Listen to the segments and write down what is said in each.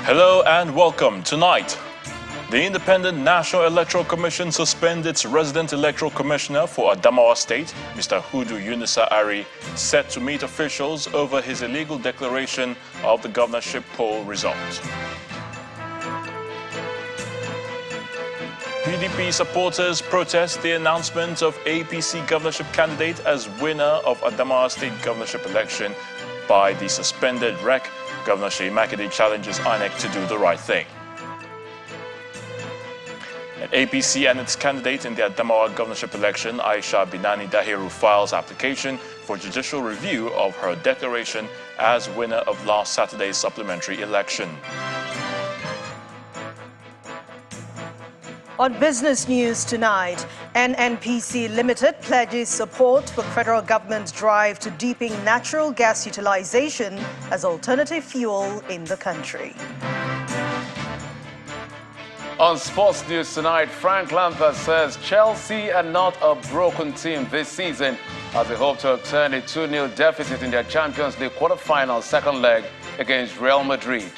Hello and welcome. Tonight, the Independent National Electoral Commission suspended its resident electoral commissioner for Adamawa State, Mr. Hudu Yunusa Ari, set to meet officials over his illegal declaration of the governorship poll results. PDP supporters protest the announcement of APC governorship candidate as winner of Adamawa State governorship election by the suspended REC. Governor Seyi Makinde challenges INEC to do the right thing. An APC and its candidate in the Adamawa governorship election, Aisha Binani Dahiru, files application for judicial review of her declaration as winner of last Saturday's supplementary election. On business news tonight, NNPC Limited pledges support for federal government's drive to deepen natural gas utilization as alternative fuel in the country. On sports news tonight, Frank Lampard says Chelsea are not a broken team this season as they hope to turn a 2-0 deficit in their Champions League quarter-final second leg against Real Madrid.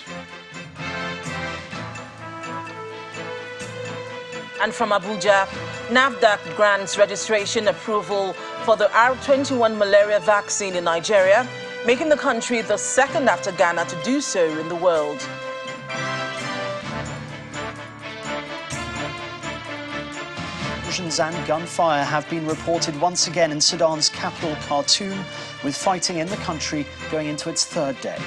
And from Abuja, NAFDAC grants registration approval for the R21 malaria vaccine in Nigeria, making the country the second after Ghana to do so in the world. Explosions and gunfire have been reported once again in Sudan's capital, Khartoum, with fighting in the country going into its third day.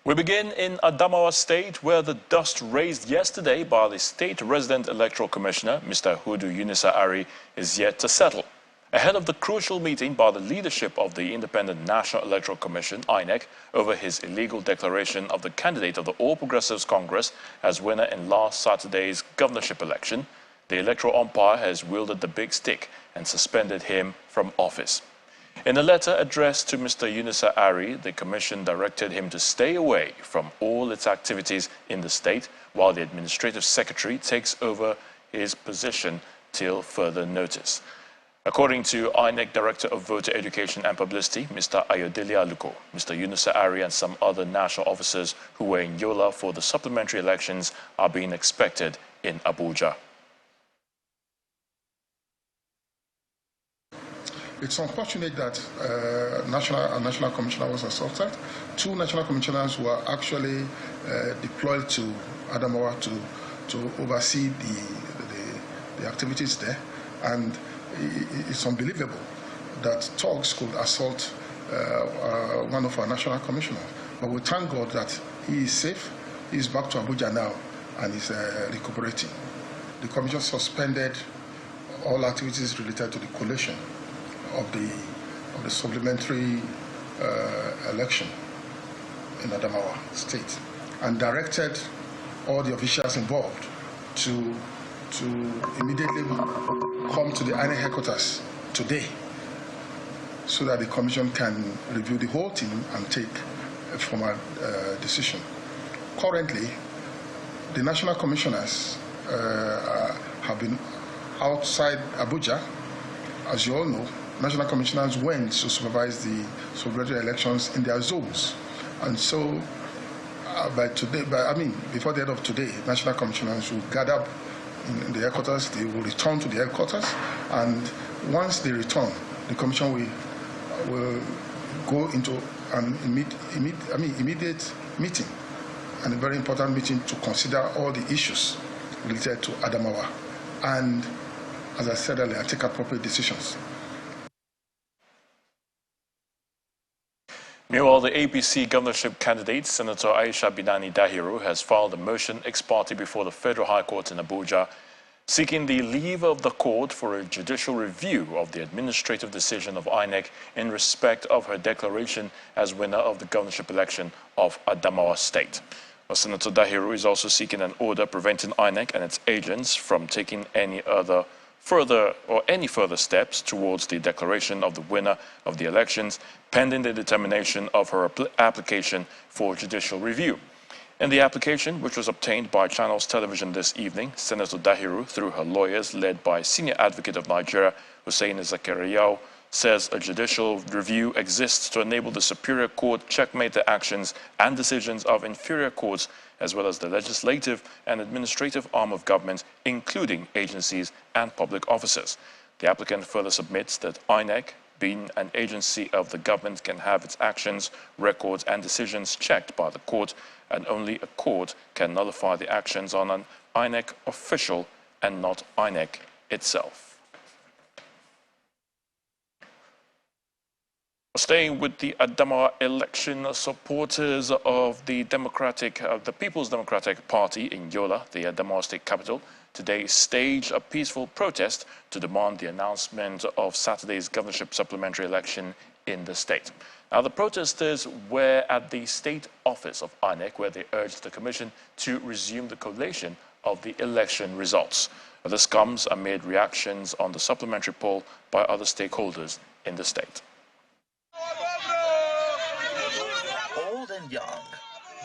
We begin in Adamawa State, where the dust raised yesterday by the state resident electoral commissioner, Mr. Hudu Yunusa Ari, is yet to settle. Ahead of the crucial meeting by the leadership of the Independent National Electoral Commission, INEC, over his illegal declaration of the candidate of the All Progressives Congress as winner in last Saturday's governorship election, the electoral umpire has wielded the big stick and suspended him from office. In a letter addressed to Mr. Yunusa Ari, the Commission directed him to stay away from all its activities in the state while the Administrative Secretary takes over his position till further notice. According to INEC Director of Voter Education and Publicity, Mr. Ayodele Aluko, Mr. Yunusa Ari and some other national officers who were in Yola for the supplementary elections are being expected in Abuja. It's unfortunate that a national commissioner was assaulted. 2 national commissioners were actually deployed to Adamawa to oversee the activities there. And it's unbelievable that thugs could assault one of our national commissioners. But we thank God that he is safe, he is back to Abuja now, and is recuperating. The commission suspended all activities related to the collation of the supplementary election in Adamawa State, and directed all the officials involved to immediately come to the INEC headquarters today so that the commission can review the whole thing and take a formal decision. Currently, the national commissioners have been outside Abuja. As you all know, national commissioners went to supervise the supplementary elections in their zones. And so before the end of today, national commissioners will gather in the headquarters, they will return to the headquarters, and once they return, the commission will go into an immediate meeting, and a very important meeting to consider all the issues related to Adamawa, and, as I said earlier, take appropriate decisions. Meanwhile, the APC governorship candidate, Senator Aisha Binani Dahiru, has filed a motion ex parte before the Federal High Court in Abuja, seeking the leave of the court for a judicial review of the administrative decision of INEC in respect of her declaration as winner of the governorship election of Adamawa State. Senator Dahiru is also seeking an order preventing INEC and its agents from taking any further steps towards the declaration of the winner of the elections, pending the determination of her application for judicial review. In the application, which was obtained by Channels Television this evening, Senator Dahiru, through her lawyers led by Senior Advocate of Nigeria, Hussein Zakariyau, says a judicial review exists to enable the Superior Court checkmate the actions and decisions of inferior courts, as well as the legislative and administrative arm of government, including agencies and public officers. The applicant further submits that INEC, being an agency of the government, can have its actions, records, and decisions checked by the court, and only a court can nullify the actions on an INEC official and not INEC itself. Staying with the Adamawa election, supporters of the People's Democratic Party in Yola, the Adamawa state capital, today staged a peaceful protest to demand the announcement of Saturday's governorship supplementary election in the state. Now, the protesters were at the state office of INEC, where they urged the commission to resume the collation of the election results. This comes amid reactions on the supplementary poll by other stakeholders in the state. Old and young,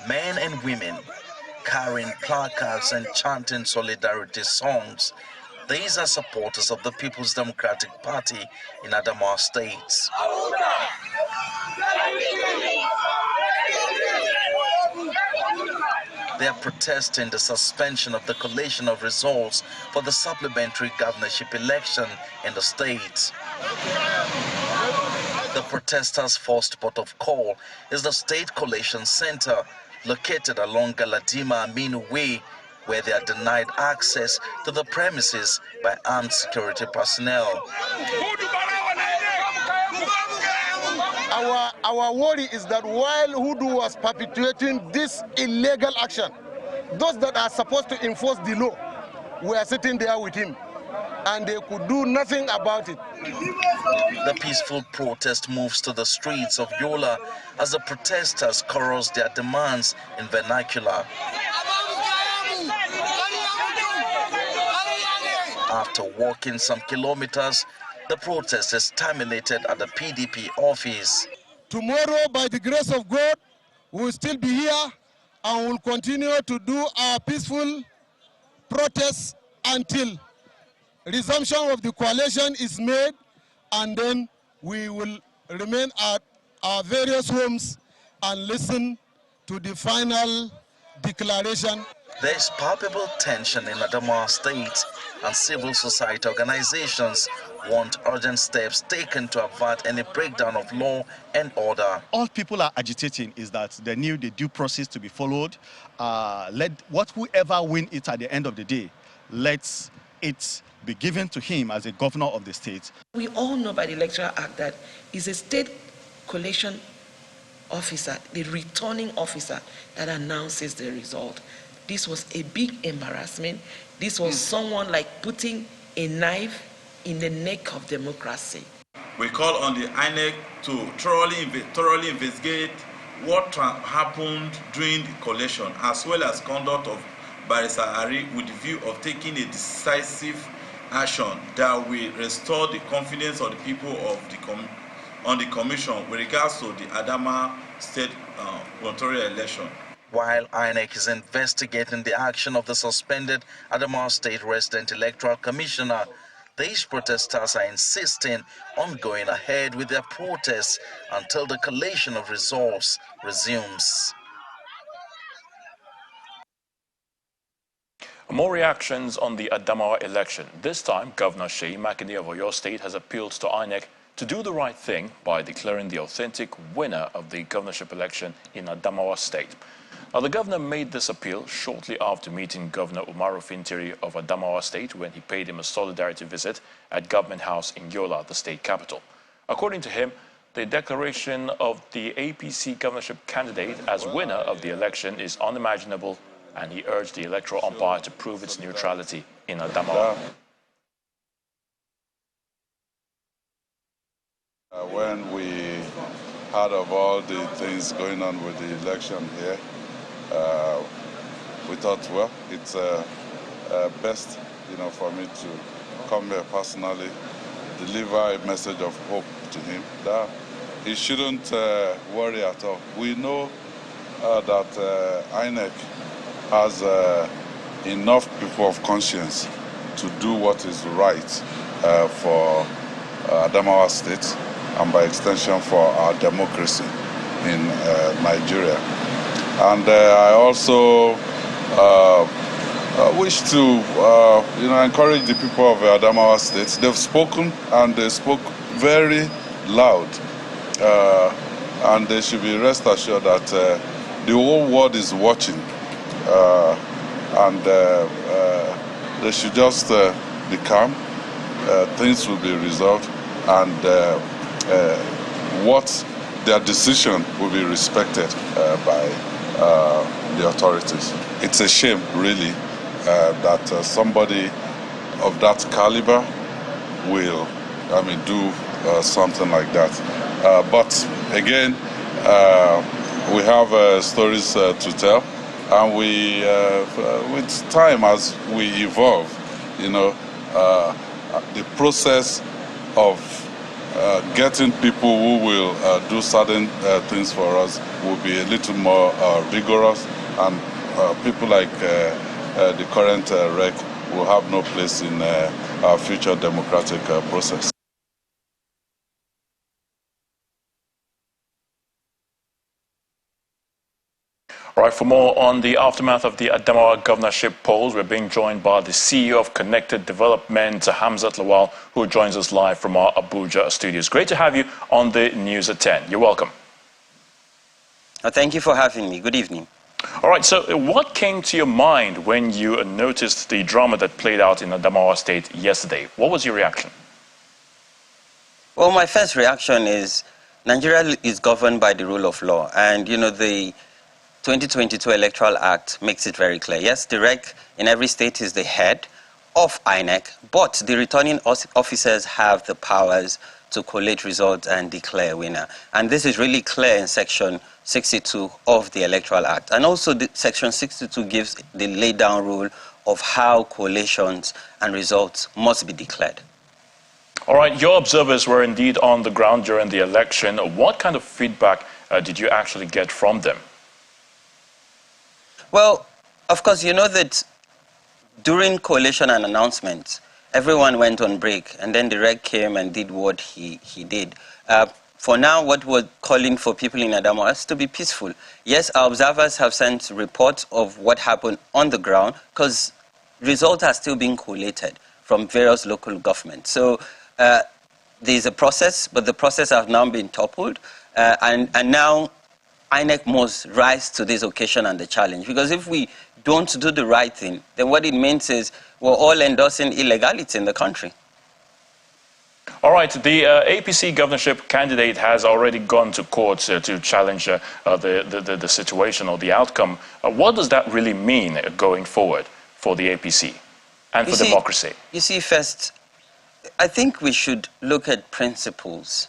men and women, carrying placards and chanting solidarity songs. These are supporters of the People's Democratic Party in Adamawa State. They are protesting the suspension of the collation of results for the supplementary governorship election in the state. The protesters' first port of call is the State Collation Center, located along Galadima Aminu Way, where they are denied access to the premises by armed security personnel. Our worry is that while Hudu was perpetuating this illegal action, those that are supposed to enforce the law were sitting there with him, and they could do nothing about it. The peaceful protest moves to the streets of Yola as the protesters chorus their demands in vernacular. After walking some kilometers, the protest is terminated at the PDP office. Tomorrow, by the grace of God, we will still be here and will continue to do our peaceful protests until resumption of the coalition is made, and then we will remain at our various homes and listen to the final declaration. There is palpable tension in Adamawa State, and civil society organizations want urgent steps taken to avert any breakdown of law and order. All people are agitating is that they need the due process to be followed. Whoever win it at the end of the day, let it be given to him as a governor of the state. We all know by the Electoral Act that it's a state collation officer, the returning officer, that announces the result. This was a big embarrassment. This was someone like putting a knife in the neck of democracy. We call on the INEC to thoroughly investigate what happened during the collation, as well as conduct of Barrister Ari, with the view of taking a decisive action that will restore the confidence of the people of on the commission with regards to the Adamawa State gubernatorial election. While INEC is investigating the action of the suspended Adamawa State Resident Electoral Commissioner, these protesters are insisting on going ahead with their protests until the collation of results resumes. More reactions on the Adamawa election. This time, Governor Seyi Makinde of Oyo State has appealed to INEC to do the right thing by declaring the authentic winner of the governorship election in Adamawa State. Now, the governor made this appeal shortly after meeting Governor Umaru Fintiri of Adamawa State when he paid him a solidarity visit at Government House in Yola, the state capital. According to him, the declaration of the APC governorship candidate as winner of the election is unimaginable, and he urged the electoral umpire to prove its neutrality in Adamawa. When we heard of all the things going on with the election here, we thought, well, it's best, for me to come here personally, deliver a message of hope to him that he shouldn't worry at all. We know that INEC has enough people of conscience to do what is right for Adamawa State and by extension for our democracy in Nigeria. And I also wish to encourage the people of Adamawa State. They've spoken and they spoke very loud, and they should be rest assured that the whole world is watching, and they should just be calm. Things will be resolved, and what their decision will be respected by the authorities. It's a shame, really, that somebody of that caliber will, do something like that. But again, we have stories to tell, and we, with time as we evolve, the process of getting people who will do certain things for us will be a little more rigorous, and people like the current REC will have no place in our future democratic process. All right, for more on the aftermath of the Adamawa governorship polls, we're being joined by the CEO of Connected Development, Hamzat Lawal, who joins us live from our Abuja studios. Great to have you on the News at 10. You're welcome. Thank you for having me. Good evening. All right, so what came to your mind when you noticed the drama that played out in Adamawa State yesterday? What was your reaction? Well, my first reaction is Nigeria is governed by the rule of law, and the 2022 Electoral Act makes it very clear. Yes, the REC in every state is the head of INEC, but the returning officers have the powers to collate results and declare a winner. And this is really clear in Section 62 of the Electoral Act. And also Section 62 gives the laid down rule of how collations and results must be declared. All right, your observers were indeed on the ground during the election. What kind of feedback did you actually get from them? Well, of course, you know that during collation and announcements, everyone went on break, and then the REC came and did what he did. For now, what we're calling for people in Adamawa is to be peaceful. Yes, our observers have sent reports of what happened on the ground, because results are still being collated from various local governments. So there's a process, but the process has now been toppled, and now INEC must rise to this occasion and the challenge. Because if we don't do the right thing, then what it means is we're all endorsing illegality in the country. All right, the APC governorship candidate has already gone to court to challenge the situation or the outcome. What does that really mean going forward for the APC and for democracy? You see, first, I think we should look at principles,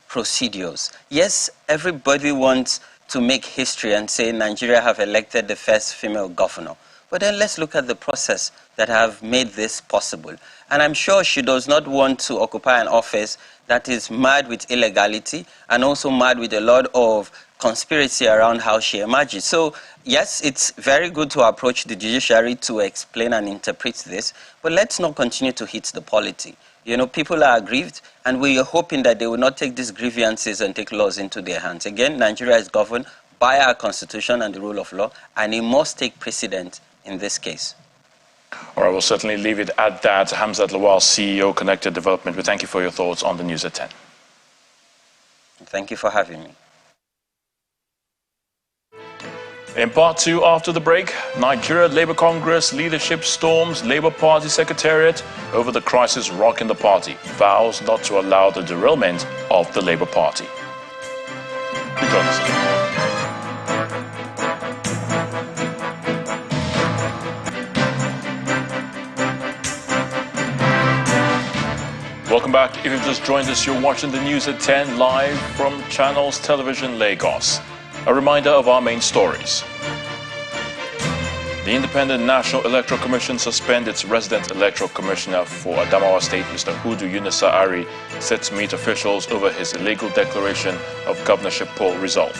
procedures. Yes, everybody wants to make history and say Nigeria have elected the first female governor. But then let's look at the process that have made this possible. And I'm sure she does not want to occupy an office that is marred with illegality and also marred with a lot of conspiracy around how she emerges. So yes, it's very good to approach the judiciary to explain and interpret this, but let's not continue to hit the polity. People are aggrieved, and we are hoping that they will not take these grievances and take laws into their hands. Again, Nigeria is governed by our constitution and the rule of law, and it must take precedent in this case. All right, we'll certainly leave it at that. Hamzat Lawal, CEO, Connected Development, we thank you for your thoughts on the News at 10. Thank you for having me. In part two, after the break, Nigeria Labour Congress leadership storms Labour Party Secretariat over the crisis rocking the party, vows not to allow the derailment of the Labour Party. Please join us. Welcome back. If you've just joined us, you're watching the News at 10 live from Channels Television Lagos. A reminder of our main stories. The Independent National Electoral Commission suspends its resident electoral commissioner for Adamawa State, Mr. Hudu Yunusah Ari, set to meet officials over his illegal declaration of governorship poll result.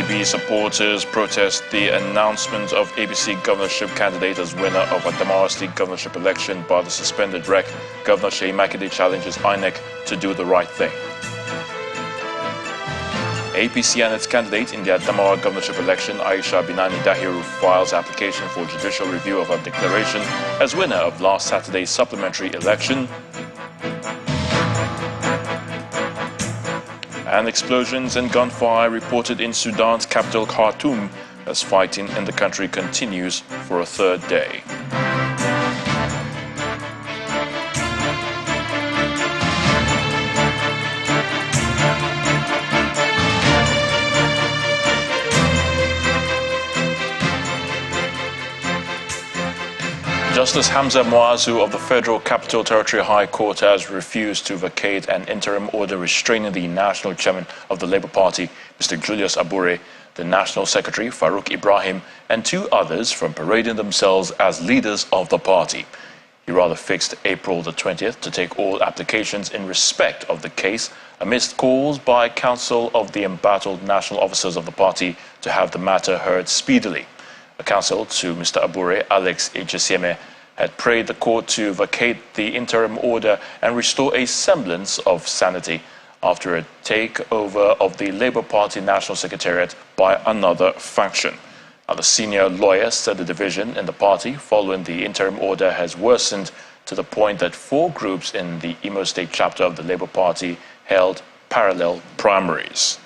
PDP supporters protest the announcement of APC governorship candidate as winner of Adamawa State governorship election by the suspended REC. Governor Seyi Makinde challenges INEC to do the right thing. APC and its candidate in the Adamawa governorship election, Aisha Binani Dahiru, files application for judicial review of her declaration as winner of last Saturday's supplementary election. And explosions and gunfire reported in Sudan's capital Khartoum as fighting in the country continues for a third day. Justice Hamza Muazu of the Federal Capital Territory High Court has refused to vacate an interim order restraining the national chairman of the Labour Party, Mr. Julius Abure, the National Secretary, Farouk Ibrahim, and 2 others from parading themselves as leaders of the party. He rather fixed April the 20th to take all applications in respect of the case amidst calls by counsel of the embattled national officers of the party to have the matter heard speedily. A counsel to Mr. Abure, Alex Ejesieme, had prayed the court to vacate the interim order and restore a semblance of sanity after a takeover of the Labour Party National Secretariat by another faction. Now, the senior lawyer said the division in the party following the interim order has worsened to the point that 4 groups in the Imo State chapter of the Labour Party held parallel primaries.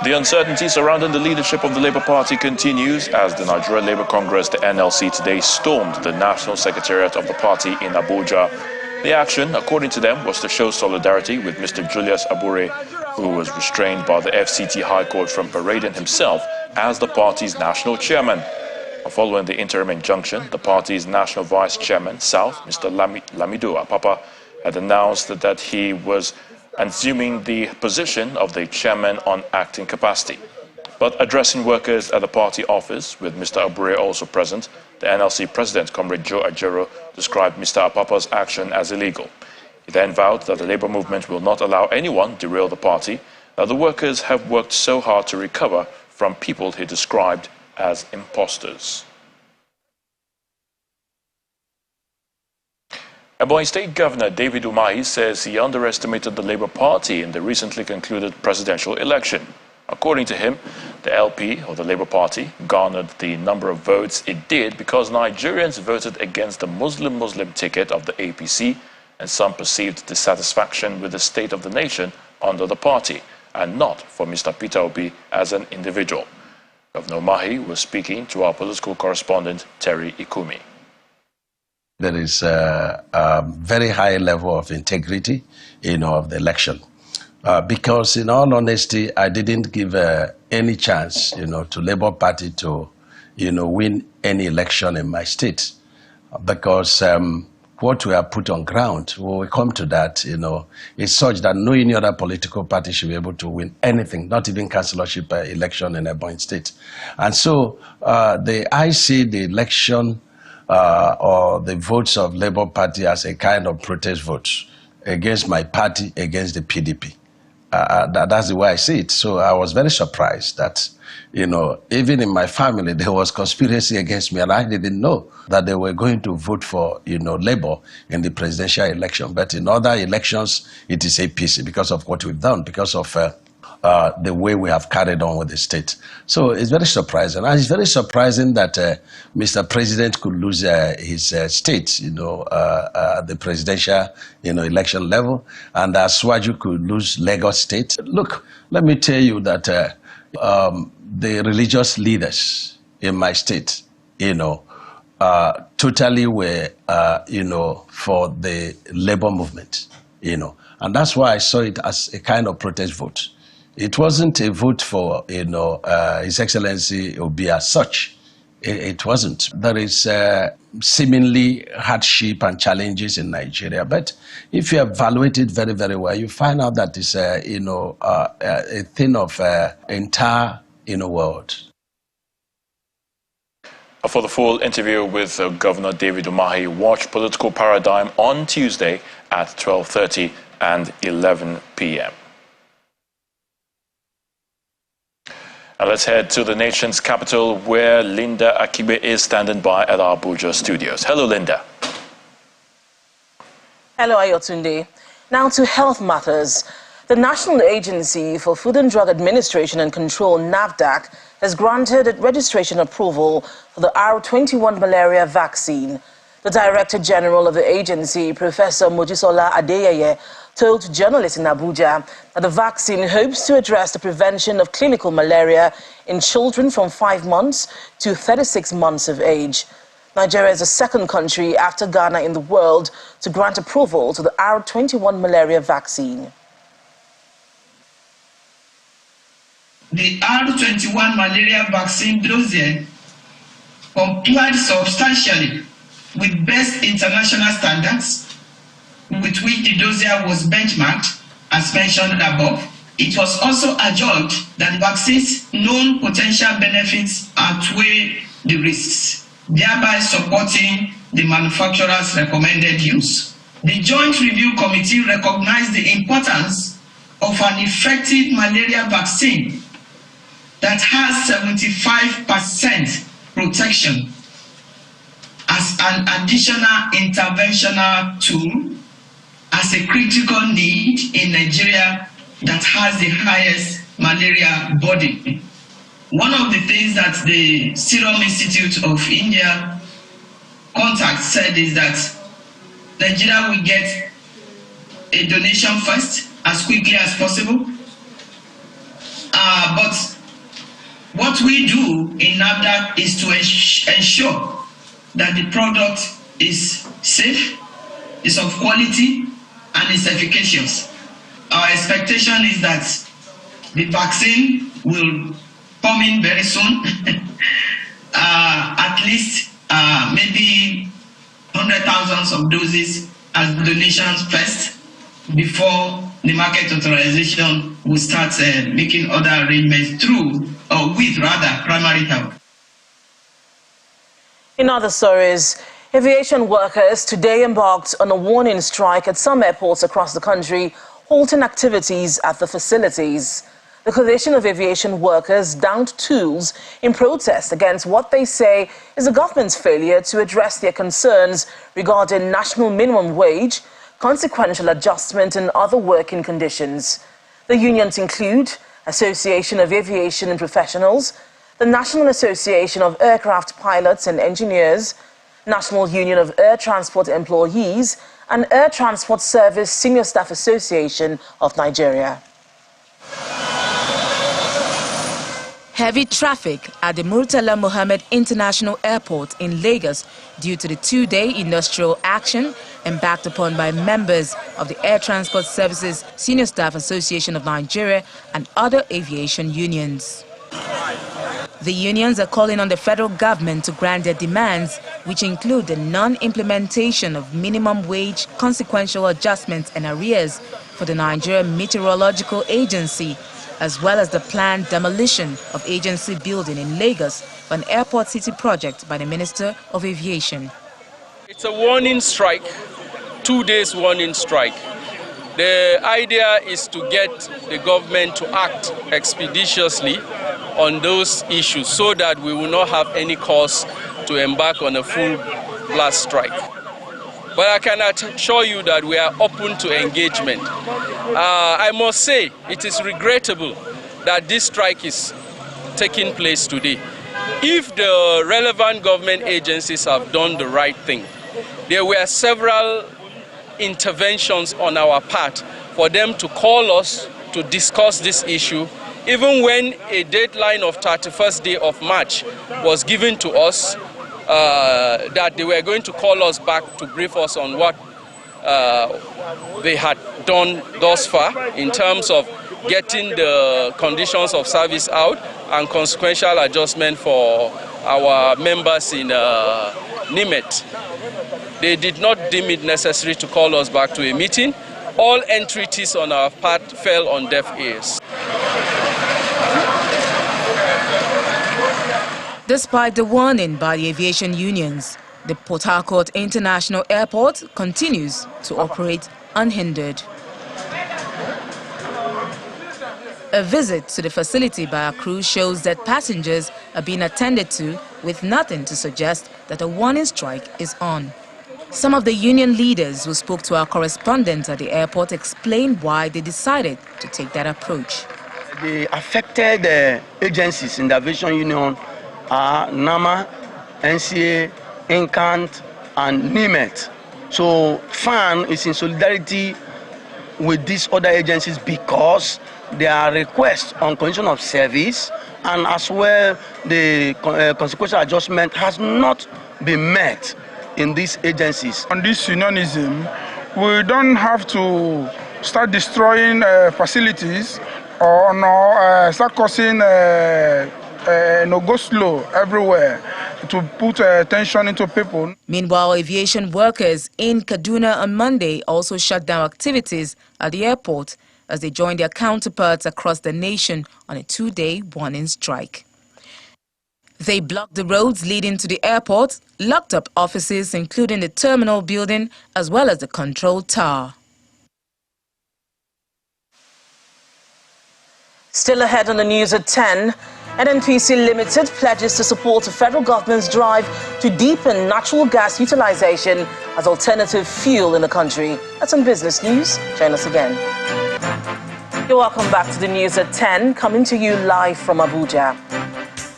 The uncertainty surrounding the leadership of the Labour Party continues as the Nigeria Labour Congress, the NLC, today stormed the National Secretariat of the party in Abuja. The action, according to them, was to show solidarity with Mr. Julius Abure, who was restrained by the FCT High Court from parading himself as the party's national chairman. Following the interim injunction, the party's national vice chairman, South, Mr. Lamido Apapa, had announced that he was assuming the position of the chairman on acting capacity. But addressing workers at the party office, with Mr. Abure also present, the NLC president, Comrade Joe Ajero, described Mr. Apapa's action as illegal. He then vowed that the labor movement will not allow anyone to derail the party, that the workers have worked so hard to recover from people he described as imposters. Ebonyi State Governor David Umahi says he underestimated the Labour Party in the recently concluded presidential election. According to him, the LP, or the Labour Party, garnered the number of votes it did because Nigerians voted against the Muslim ticket of the APC, and some perceived dissatisfaction with the state of the nation under the party, and not for Mr. Peter Obi as an individual. Governor Umahi was speaking to our political correspondent, Terry Ikumi. There is a very high level of integrity, of the election. Because in all honesty, I didn't give any chance, to Labour Party to, win any election in my state. Because what we have put on ground, when we come to that, is such that no any other political party should be able to win anything, not even councillorship election in Ebonyi State. And so I see the election or the votes of Labour Party as a kind of protest votes against my party, against the PDP. That's the way I see it. So I was very surprised that, even in my family, there was conspiracy against me, and I didn't know that they were going to vote for, Labour in the presidential election. But in other elections, it is APC because of what we've done, because of the way we have carried on with the state. So it's very surprising. And it's very surprising that Mr. President could lose his state, the presidential, election level, and Swaju could lose Lagos State. Look, let me tell you that the religious leaders in my state, totally were, for the labor movement, and that's why I saw it as a kind of protest vote. It wasn't a vote for, His Excellency Obi as such. It wasn't. There is seemingly hardship and challenges in Nigeria, but if you evaluate it very, very well, you find out that it's, a thing of entire in the world. For the full interview with Governor David Umahi, watch Political Paradigm on Tuesday at 12:30 and 11 p.m. Now let's head to the nation's capital, where Linda Akibe is standing by at our Abuja studios. Hello, Linda. Hello, Ayotunde. Now to health matters. The National Agency for Food and Drug Administration and Control, NAFDAC, has granted registration approval for the R21 malaria vaccine. The Director General of the agency, Professor Mojisola Adeyeye, told journalists in Abuja that the vaccine hopes to address the prevention of clinical malaria in children from 5 months to 36 months of age. Nigeria is the second country after Ghana in the world to grant approval to the R21 malaria vaccine. The R21 malaria vaccine dossier complied substantially with best international standards, with which the dossier was benchmarked, as mentioned above. It was also adjudged that the vaccine's known potential benefits outweigh the risks, thereby supporting the manufacturer's recommended use. The Joint Review Committee recognized the importance of an effective malaria vaccine that has 75% protection as an additional interventional tool as a critical need in Nigeria that has the highest malaria burden. One of the things that the Serum Institute of India contact said is that Nigeria will get a donation first as quickly as possible. But what we do in NAFDAC is to ensure that the product is safe, is of quality, and is efficacious. Our expectation is that the vaccine will come in very soon, at least maybe 100,000 of doses as donations first, before the market authorization will start making other arrangements through, or with rather, primary health. In other stories, aviation workers today embarked on a warning strike at some airports across the country, halting activities at the facilities. The Coalition of Aviation Workers downed tools in protest against what they say is the government's failure to address their concerns regarding national minimum wage, consequential adjustment and other working conditions. The unions include Association of Aviation and Professionals, the National Association of Aircraft Pilots and Engineers, National Union of Air Transport Employees, and Air Transport Service Senior Staff Association of Nigeria. Heavy traffic at the Murtala Mohammed International Airport in Lagos due to the two-day industrial action embarked upon by members of the Air Transport Services Senior Staff Association of Nigeria and other aviation unions. The unions are calling on the federal government to grant their demands, which include the non-implementation of minimum wage, consequential adjustments and arrears for the Nigeria Meteorological Agency, as well as the planned demolition of agency building in Lagos for an airport city project by the Minister of Aviation. It's a warning strike, 2 days warning strike. The idea is to get the government to act expeditiously on those issues so that we will not have any cause to embark on a full blast strike. But I can assure you that we are open to engagement. I must say it is regrettable that this strike is taking place today. If the relevant government agencies have done the right thing, there were several interventions on our part for them to call us to discuss this issue, even when a deadline of 31st day of March was given to us, that they were going to call us back to brief us on what they had done thus far in terms of getting the conditions of service out and consequential adjustment for our members in NIMET. They did not deem it necessary to call us back to a meeting. All entreaties on our part fell on deaf ears. Despite the warning by the aviation unions, the Port Harcourt International Airport continues to operate unhindered. A visit to the facility by a crew shows that passengers are being attended to with nothing to suggest that a warning strike is on. Some of the union leaders who spoke to our correspondents at the airport explained why they decided to take that approach. The affected agencies in the aviation union are NAMA, NCA, Incant, and NIMET. So FAN is in solidarity with these other agencies because their request on condition of service and as well the consequential adjustment has not been met in these agencies. On this unionism, we don't have to start destroying facilities or start causing go slow everywhere to put tension into people. Meanwhile, aviation workers in Kaduna on Monday also shut down activities at the airport as they joined their counterparts across the nation on a 2-day warning strike. They blocked the roads leading to the airport, locked up offices including the terminal building as well as the control tower. Still ahead on the news at 10, NNPC Limited pledges to support the federal government's drive to deepen natural gas utilization as alternative fuel in the country. That's on Business News. Join us again. You're welcome back to the news at 10, coming to you live from Abuja.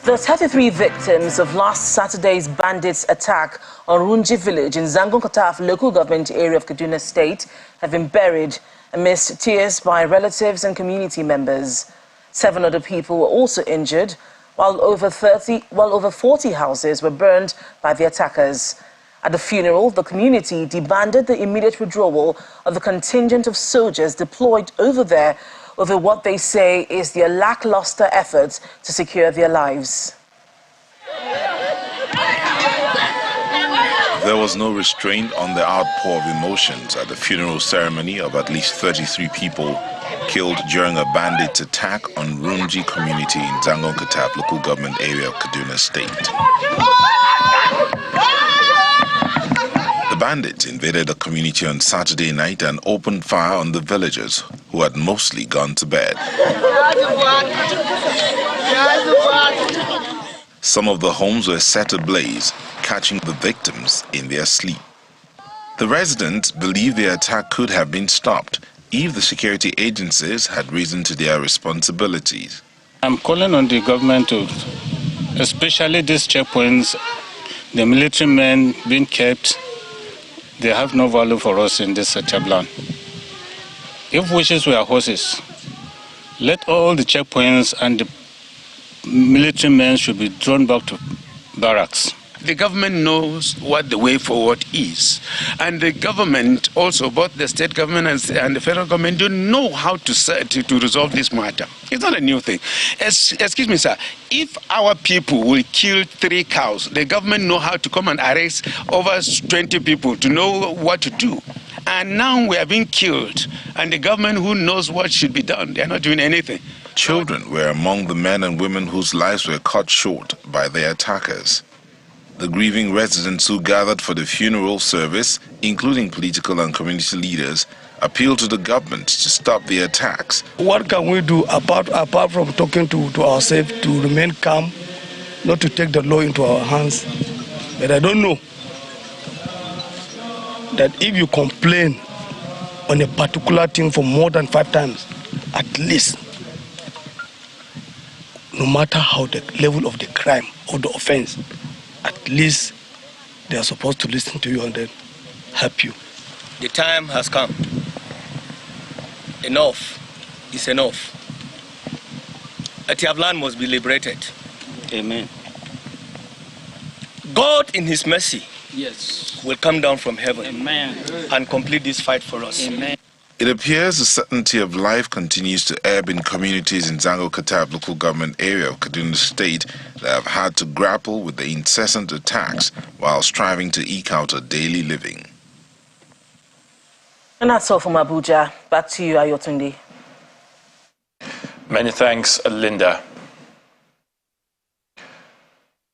The 33 victims of last Saturday's bandits' attack on Runji village in Zangon Kataf local government area of Kaduna State have been buried amidst tears by relatives and community members. 7 other people were also injured, while over 40 houses were burned by the attackers. At the funeral, the community demanded the immediate withdrawal of the contingent of soldiers deployed over there over what they say is their lackluster efforts to secure their lives. There was no restraint on the outpour of emotions at the funeral ceremony of at least 33 people killed during a bandit attack on Runji community in Zangon Kataf local government area of Kaduna State. The bandits invaded the community on Saturday night and opened fire on the villagers who had mostly gone to bed. Some of the homes were set ablaze, catching the victims in their sleep. The residents believe the attack could have been stopped if the security agencies had risen to their responsibilities. I'm calling on the government to, especially these checkpoints, the military men being kept, they have no value for us in this Chablan. If wishes were horses, let all the checkpoints and the military men should be drawn back to barracks. The government knows what the way forward is. And the government also, both the state government and the federal government, don't know how to resolve this matter. It's not a new thing. Excuse me, sir. If our people will kill 3 cows, the government know how to come and arrest over 20 people to know what to do. And now we are being killed. And the government who knows what should be done, they are not doing anything. Children were among the men and women whose lives were cut short by their attackers. The grieving residents who gathered for the funeral service, including political and community leaders, appealed to the government to stop the attacks. What can we do apart from talking to ourselves to remain calm, not to take the law into our hands? But I don't know that if you complain on a particular thing for more than 5 times, at least, no matter how the level of the crime or the offense, at least they are supposed to listen to you and then help you. The time has come. Enough is enough. Atiavlan must be liberated. Amen. God in his mercy will come down from heaven. Amen. And complete this fight for us. Amen. It appears the certainty of life continues to ebb in communities in Zango Kataf local government area of Kaduna State that have had to grapple with the incessant attacks while striving to eke out a daily living. And that's all from Abuja. Back to you, Ayotunde. Many thanks, Linda.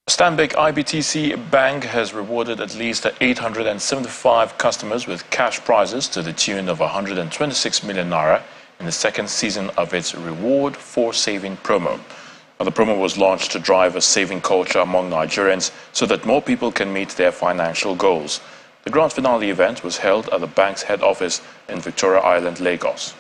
Stanbic IBTC Bank has rewarded at least 875 customers with cash prizes to the tune of 126 million naira in the second season of its Reward for Saving promo. Now, the promo was launched to drive a saving culture among Nigerians so that more people can meet their financial goals. The grand finale event was held at the bank's head office in Victoria Island, Lagos.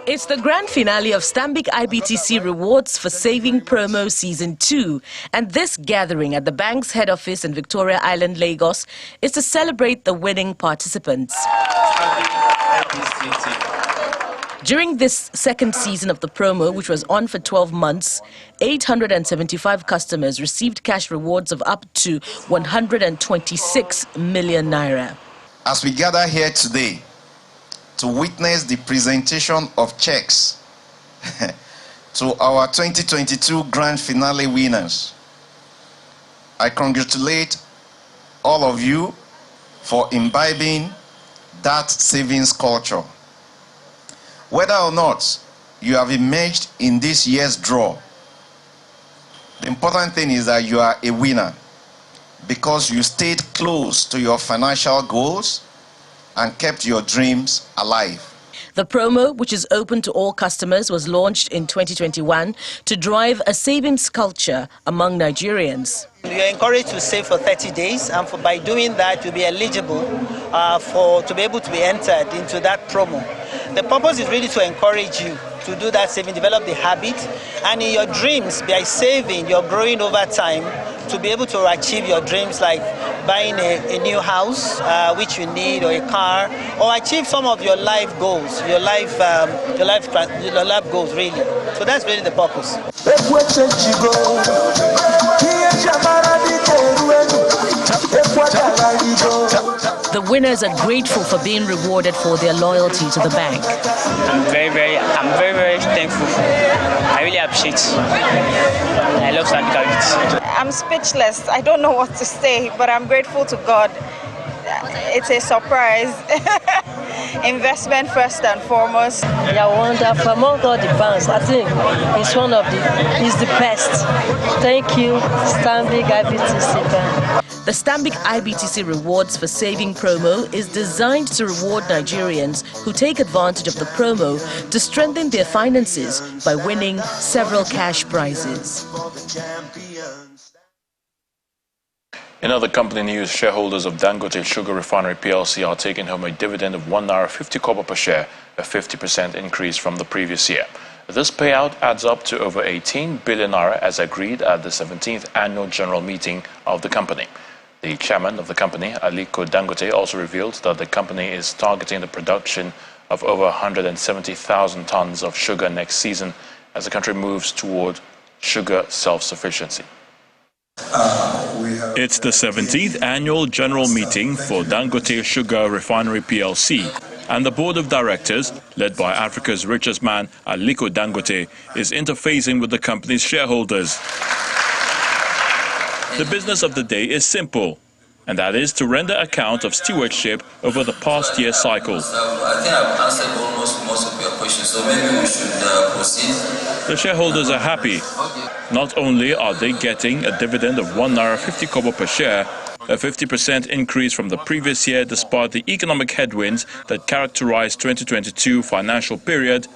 It's the grand finale of Stanbic IBTC Rewards for Saving Promo Season 2, and this gathering at the bank's head office in Victoria Island, Lagos, is to celebrate the winning participants. During this second season of the promo, which was on for 12 months, 875 customers received cash rewards of up to 126 million naira. As we gather here today to witness the presentation of checks to our 2022 grand finale winners, I congratulate all of you for imbibing that savings culture. Whether or not you have emerged in this year's draw, the important thing is that you are a winner because you stayed close to your financial goals and kept your dreams alive. The promo, which is open to all customers, was launched in 2021 to drive a savings culture among Nigerians. You are encouraged to save for 30 days, and by doing that, you'll be eligible to be able to be entered into that promo. The purpose is really to encourage you to do that saving, develop the habit, and in your dreams, by saving, you're growing over time to be able to achieve your dreams, like buying a new house, which you need, or a car, or achieve some of your life goals, your life goals, really. So that's really the purpose. The winners are grateful for being rewarded for their loyalty to the bank. I'm very thankful. I really appreciate it. I love Stanbic IBTC. I'm speechless. I don't know what to say, but I'm grateful to God. It's a surprise. Investment first and foremost. Yeah, wonderful. Among all the banks, I think it's the best. Thank you, Stanbic IBTC Bank. The Stanbic IBTC Rewards for Saving promo is designed to reward Nigerians who take advantage of the promo to strengthen their finances by winning several cash prizes. In other company news, shareholders of Dangote Sugar Refinery PLC are taking home a dividend of 1 naira 50 kobo per share, a 50% increase from the previous year. This payout adds up to over 18 billion naira as agreed at the 17th annual general meeting of the company. The chairman of the company, Aliko Dangote, also revealed that the company is targeting the production of over 170,000 tons of sugar next season as the country moves toward sugar self-sufficiency. It's the 17th annual general meeting for Dangote Sugar Refinery PLC, and the board of directors, led by Africa's richest man, Aliko Dangote, is interfacing with the company's shareholders. The business of the day is simple, and that is to render account of stewardship over the past year cycle. I think I've answered most of your questions, so maybe we should proceed. The shareholders are happy. Not only are they getting a dividend of 1 naira 50 kobo per share, a 50% increase from the previous year despite the economic headwinds that characterized 2022 financial period,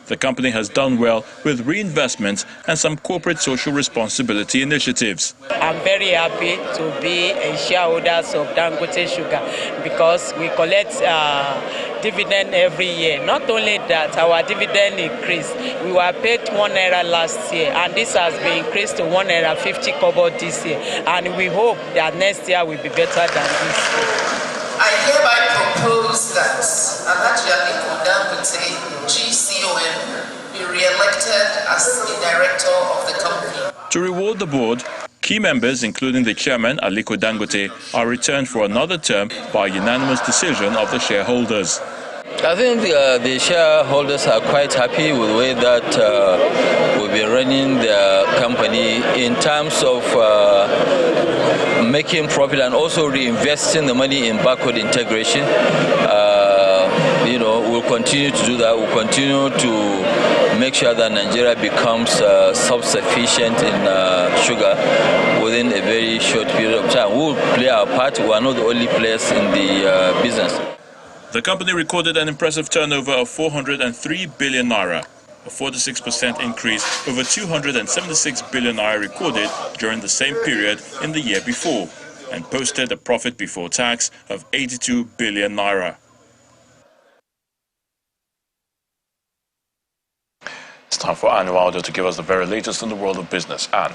the company has done well with reinvestments and some corporate social responsibility initiatives. I'm very happy to be a shareholder of Dangote Sugar because we collect dividend every year. Not only that, our dividend increased. We were paid 1 naira last year, and this has been increased to 1 naira 50 kobo this year. And we hope that next year will be better than this year. I hereby propose that Alhaji Aliko Dangote, GCON, be re-elected as the director of the company. To reward the board, key members, including the chairman, Aliko Dangote, are returned for another term by unanimous decision of the shareholders. I think the shareholders are quite happy with the way that we'll be running the company in terms of making profit and also reinvesting the money in backward integration. We'll continue to do that. We'll continue to make sure that Nigeria becomes self-sufficient in sugar within a very short period of time. We will play our part. We are not the only players in the business. The company recorded an impressive turnover of 403 billion naira, a 46% increase over 276 billion naira recorded during the same period in the year before, and posted a profit before tax of 82 billion naira. It's time for Anne Wilder to give us the very latest in the world of business. Anne.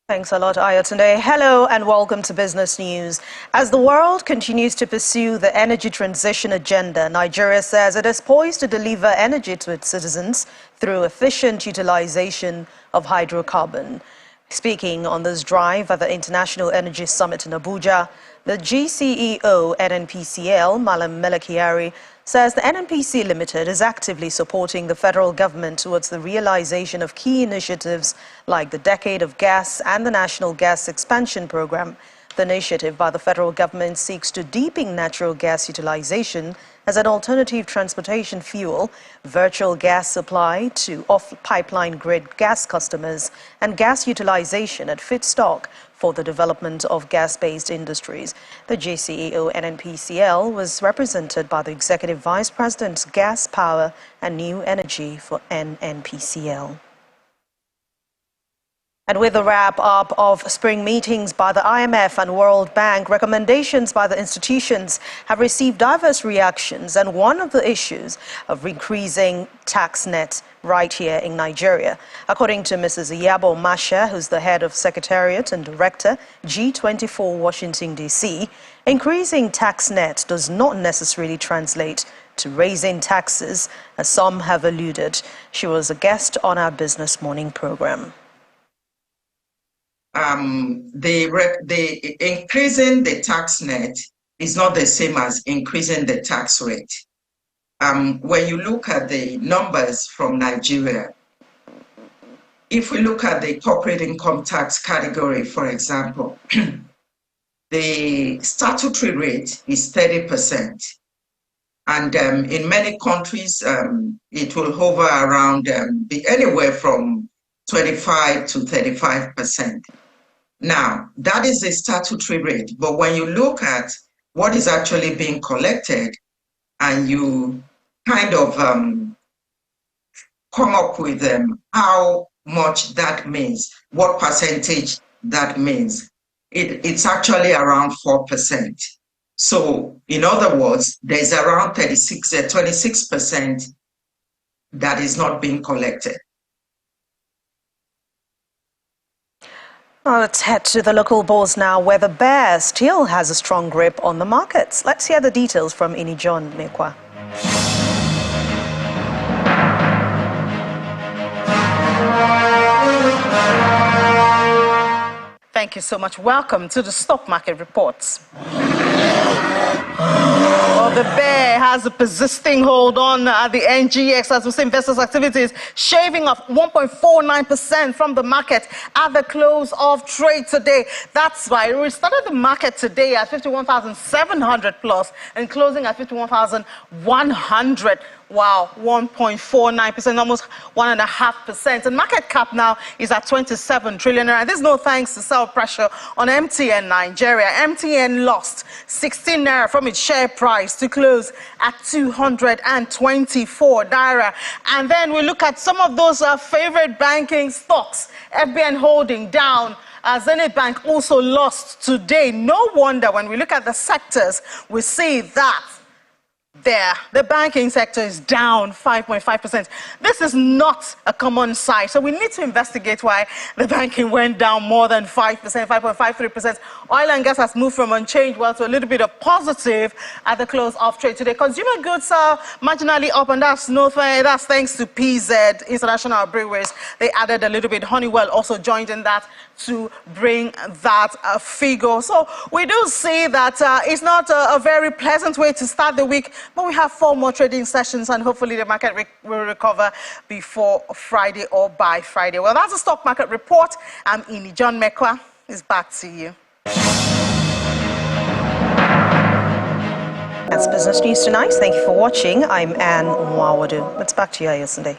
Thanks a lot, Ayotunde. Hello and welcome to Business News. As the world continues to pursue the energy transition agenda, Nigeria says it is poised to deliver energy to its citizens through efficient utilization of hydrocarbon. Speaking on this drive at the International Energy Summit in Abuja, the GCEO NNPCL, Malam Melekiari, says the NNPC Limited is actively supporting the federal government towards the realization of key initiatives like the Decade of Gas and the National Gas Expansion Program. The initiative by the federal government seeks to deepen natural gas utilization as an alternative transportation fuel, virtual gas supply to off-pipeline grid gas customers, and gas utilization at feedstock for the development of gas-based industries. The GCEO NNPCL was represented by the Executive Vice President, Gas, Power and New Energy for NNPCL. And with the wrap-up of spring meetings by the IMF and World Bank, recommendations by the institutions have received diverse reactions, and one of the issues of increasing tax net right here in Nigeria. According to Mrs. Iyabo Masha, who's the head of Secretariat and Director, G24 Washington, D.C., increasing tax net does not necessarily translate to raising taxes, as some have alluded. She was a guest on our Business Morning program. The increasing the tax net is not the same as increasing the tax rate. When you look at the numbers from Nigeria, if we look at the corporate income tax category, for example, the statutory rate is 30%. And in many countries, it will hover around be anywhere from 25 to 35%. Now, that is the statutory rate, but when you look at what is actually being collected and you kind of come up with how much that means, what percentage that means, it's actually around 4%. So, in other words, there's around 26% that is not being collected. Well, let's head to the local bourse now, where the bear still has a strong grip on the markets. Let's hear the details from Inijon Mekwa. Thank you so much. Welcome to the stock market reports. Well, the bear has a persisting hold on the NGX as we see investors' activities shaving off 1.49% from the market at the close of trade today. That's why we started the market today at 51,700 plus and closing at 51,100. Wow, 1.49%, almost 1.5%. And market cap now is at 27 trillion. And there's no thanks to sell pressure on MTN Nigeria. MTN lost 16 naira from its share price to close at 224 naira. And then we look at some of those favorite banking stocks. FBN Holding down. Zenith Bank also lost today. No wonder when we look at the sectors, we see that the banking sector is down 5.5%. This is not a common sight. So we need to investigate why the banking went down more than 5%, 5.53%. Oil and gas has moved from unchanged well to a little bit of positive at the close of trade today. Consumer goods are marginally up, and that's thanks to PZ International Breweries. They added a little bit. Honeywell also joined in that to bring that figure. So we do see that it's not a very pleasant way to start the week, but we have 4 more trading sessions, and hopefully the market will recover before Friday or by Friday. Well, that's the stock market report. I'm Inijon Mekwa. It's back to you. That's Business News Tonight. Thank you for watching. I'm Anne Nwawadu. It's back to you, Ayosunde.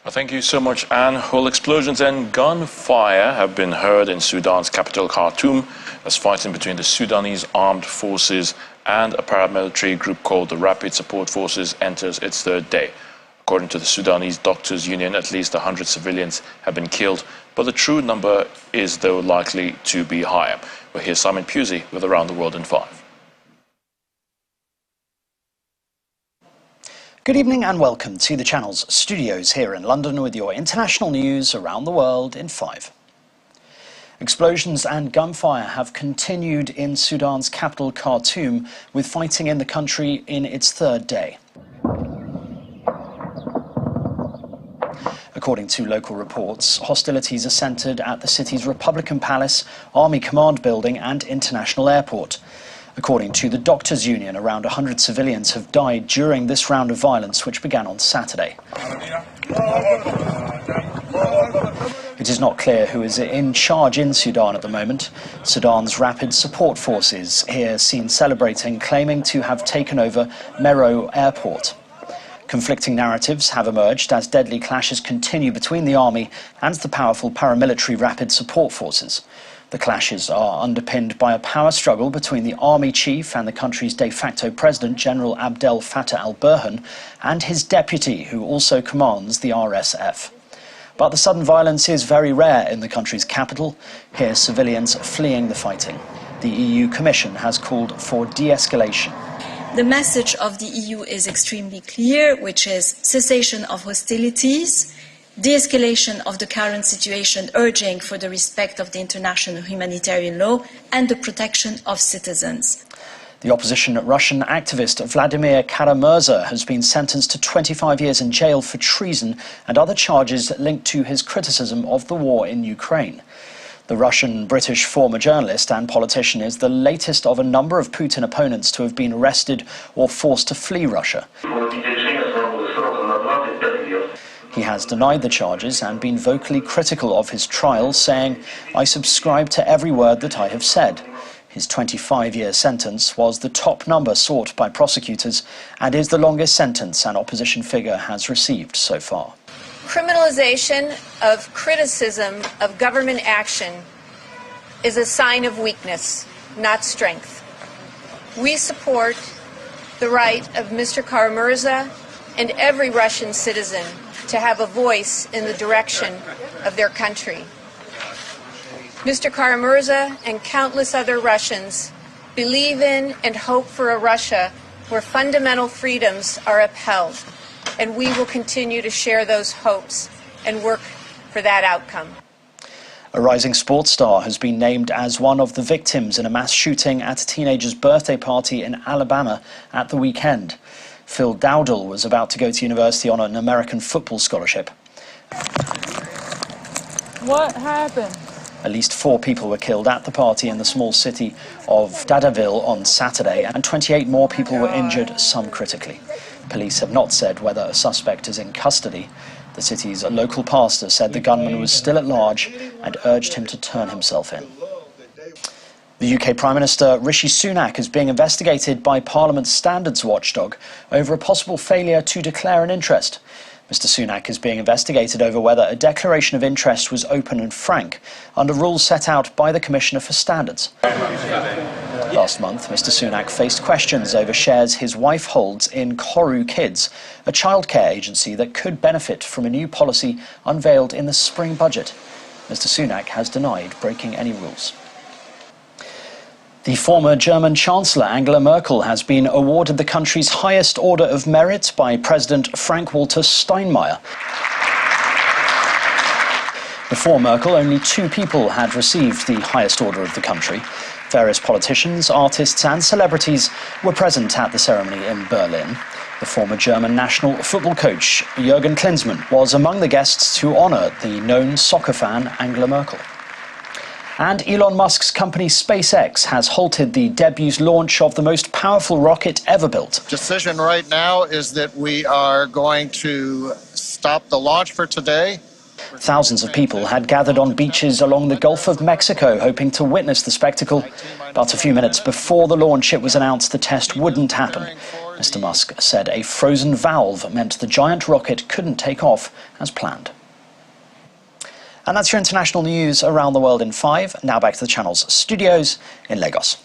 Well, thank you so much, Anne. Whole explosions and gunfire have been heard in Sudan's capital, Khartoum, as fighting between the Sudanese armed forces and a paramilitary group called the Rapid Support Forces enters its third day. According to the Sudanese Doctors Union, at least 100 civilians have been killed, but the true number is, though, likely to be higher. We'll hear Simon Pusey with Around the World in 5. Good evening and welcome to the channel's studios here in London with your international news around the world in 5. Explosions and gunfire have continued in Sudan's capital Khartoum, with fighting in the country in its third day. According to local reports, hostilities are centred at the city's Republican Palace, Army Command Building and International Airport. According to the Doctors Union, around 100 civilians have died during this round of violence, which began on Saturday. It is not clear who is in charge in Sudan at the moment. Sudan's Rapid Support Forces here seen celebrating, claiming to have taken over Merowe Airport. Conflicting narratives have emerged as deadly clashes continue between the army and the powerful paramilitary Rapid Support Forces. The clashes are underpinned by a power struggle between the army chief and the country's de facto president, General Abdel Fattah al-Burhan, and his deputy, who also commands the RSF. But the sudden violence is very rare in the country's capital. Here, civilians fleeing the fighting. The EU Commission has called for de-escalation. The message of the EU is extremely clear, which is cessation of hostilities, de-escalation of the current situation, urging for the respect of the international humanitarian law and the protection of citizens. The opposition Russian activist Vladimir Kara-Murza has been sentenced to 25 years in jail for treason and other charges linked to his criticism of the war in Ukraine. The Russian-British former journalist and politician is the latest of a number of Putin opponents to have been arrested or forced to flee Russia. He has denied the charges and been vocally critical of his trial, saying, "I subscribe to every word that I have said." His 25-year sentence was the top number sought by prosecutors and is the longest sentence an opposition figure has received so far. Criminalization of criticism of government action is a sign of weakness, not strength. We support the right of Mr. Kara-Murza and every Russian citizen to have a voice in the direction of their country. Mr. Kara-Murza and countless other Russians believe in and hope for a Russia where fundamental freedoms are upheld, and we will continue to share those hopes and work for that outcome. A rising sports star has been named as one of the victims in a mass shooting at a teenager's birthday party in Alabama at the weekend. Phil Dowdle was about to go to university on an American football scholarship. What happened? At least 4 people were killed at the party in the small city of Dadaville on Saturday, and 28 more people were injured, some critically. Police have not said whether a suspect is in custody. The city's local pastor said the gunman was still at large and urged him to turn himself in. The UK Prime Minister Rishi Sunak is being investigated by Parliament's standards watchdog over a possible failure to declare an interest. Mr Sunak is being investigated over whether a declaration of interest was open and frank under rules set out by the Commissioner for Standards. Last month, Mr Sunak faced questions over shares his wife holds in Koru Kids, a childcare agency that could benefit from a new policy unveiled in the spring budget. Mr Sunak has denied breaking any rules. The former German Chancellor Angela Merkel has been awarded the country's highest Order of Merit by President Frank-Walter Steinmeier. Before Merkel, only 2 people had received the highest order of the country. Various politicians, artists and celebrities were present at the ceremony in Berlin. The former German national football coach Jürgen Klinsmann was among the guests to honour the known soccer fan Angela Merkel. And Elon Musk's company SpaceX has halted the debut launch of the most powerful rocket ever built. Decision right now is that we are going to stop the launch for today. Thousands of people had gathered on beaches along the Gulf of Mexico, hoping to witness the spectacle. But a few minutes before the launch, it was announced the test wouldn't happen. Mr. Musk said a frozen valve meant the giant rocket couldn't take off as planned. And that's your international news around the world in 5. Now back to the channel's studios in Lagos.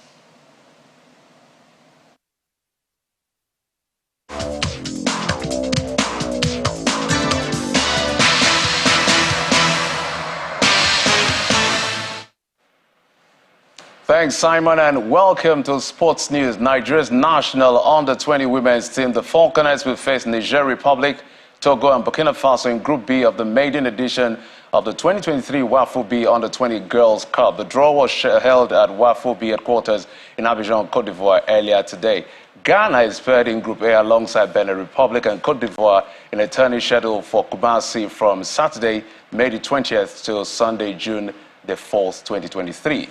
Thanks, Simon, and welcome to Sports News. Nigeria's national under-20 women's team, the Falconers, will face Niger Republic, Togo and Burkina Faso in Group B of the maiden edition of the 2023 WAFU B Under-20 Girls Cup. The draw was held at WAFU B headquarters in Abidjan, Cote d'Ivoire earlier today. Ghana is paired in Group A alongside Benin Republic and Cote d'Ivoire in a tourney scheduled for Kumasi from Saturday, May the 20th till Sunday, June the 4th, 2023.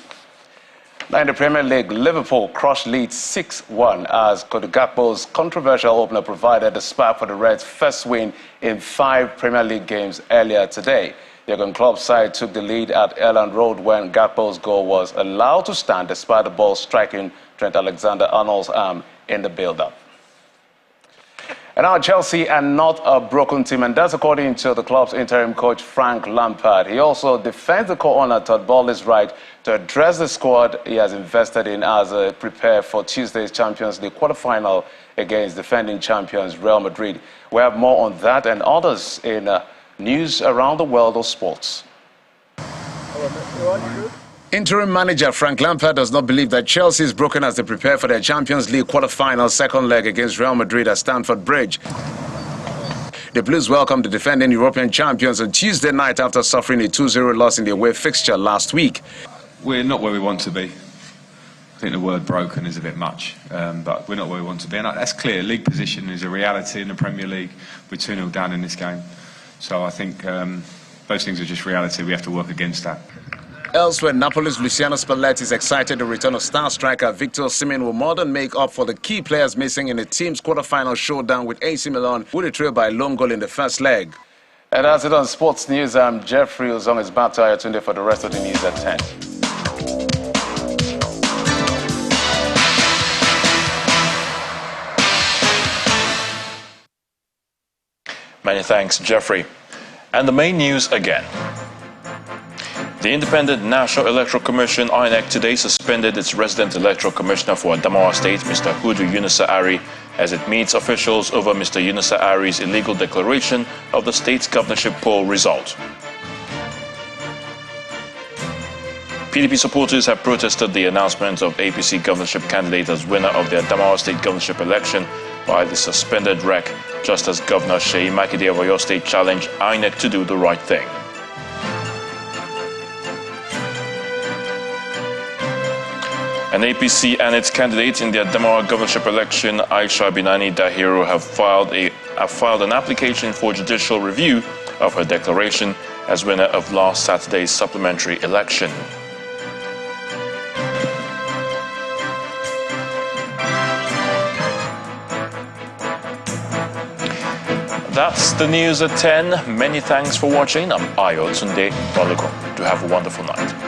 Now in the Premier League, Liverpool crushed Leeds 6-1 as Cody Gakpo's controversial opener provided the spark for the Reds' first win in 5 Premier League games earlier today. The Jurgen Klopp side took the lead at Elland Road when Gakpo's goal was allowed to stand despite the ball striking Trent Alexander-Arnold's arm in the build-up. And now Chelsea are not a broken team, and that's according to the club's interim coach Frank Lampard. He also defends the co-owner Todd Bowley's right to address the squad he has invested in as they prepare for Tuesday's Champions League quarter-final against defending champions Real Madrid. We have more on that and others in news around the world of sports. Interim manager Frank Lampard does not believe that Chelsea is broken as they prepare for their Champions League quarter-final second leg against Real Madrid at Stamford Bridge. The Blues welcomed the defending European champions on Tuesday night after suffering a 2-0 loss in the away fixture last week. We're not where we want to be. I think the word broken is a bit much, but we're not where we want to be. And that's clear. League position is a reality in the Premier League. We're 2-0 down in this game. So I think those things are just reality. We have to work against that. Elsewhere, Napoli's Luciano Spalletti is excited the return of star striker Victor Osimhen will more than make up for the key players missing in the team's quarter-final showdown with AC Milan, with a trail by a lone goal in the first leg. And that's it on Sports News. I'm Jeffrey Ozong. Is back to Ayatunde for the rest of the news at 10. Many thanks, Jeffrey. And the main news again. The Independent National Electoral Commission, INEC, today suspended its resident electoral commissioner for Adamawa State, Mr. Hudu Yunusa Ari, as it meets officials over Mr. Yunusa Ari's illegal declaration of the state's governorship poll result. PDP supporters have protested the announcement of APC governorship candidate as winner of the Adamawa State governorship election by the suspended REC, just as Governor Seyi Makinde of Oyo State challenged INEC to do the right thing. An APC and its candidate in the Adamawa governorship election, Aisha Binani Dahiru, have filed an application for judicial review of her declaration as winner of last Saturday's supplementary election. That's the news at 10. Many thanks for watching. I'm Ayatunde Balogun. Do have a wonderful night.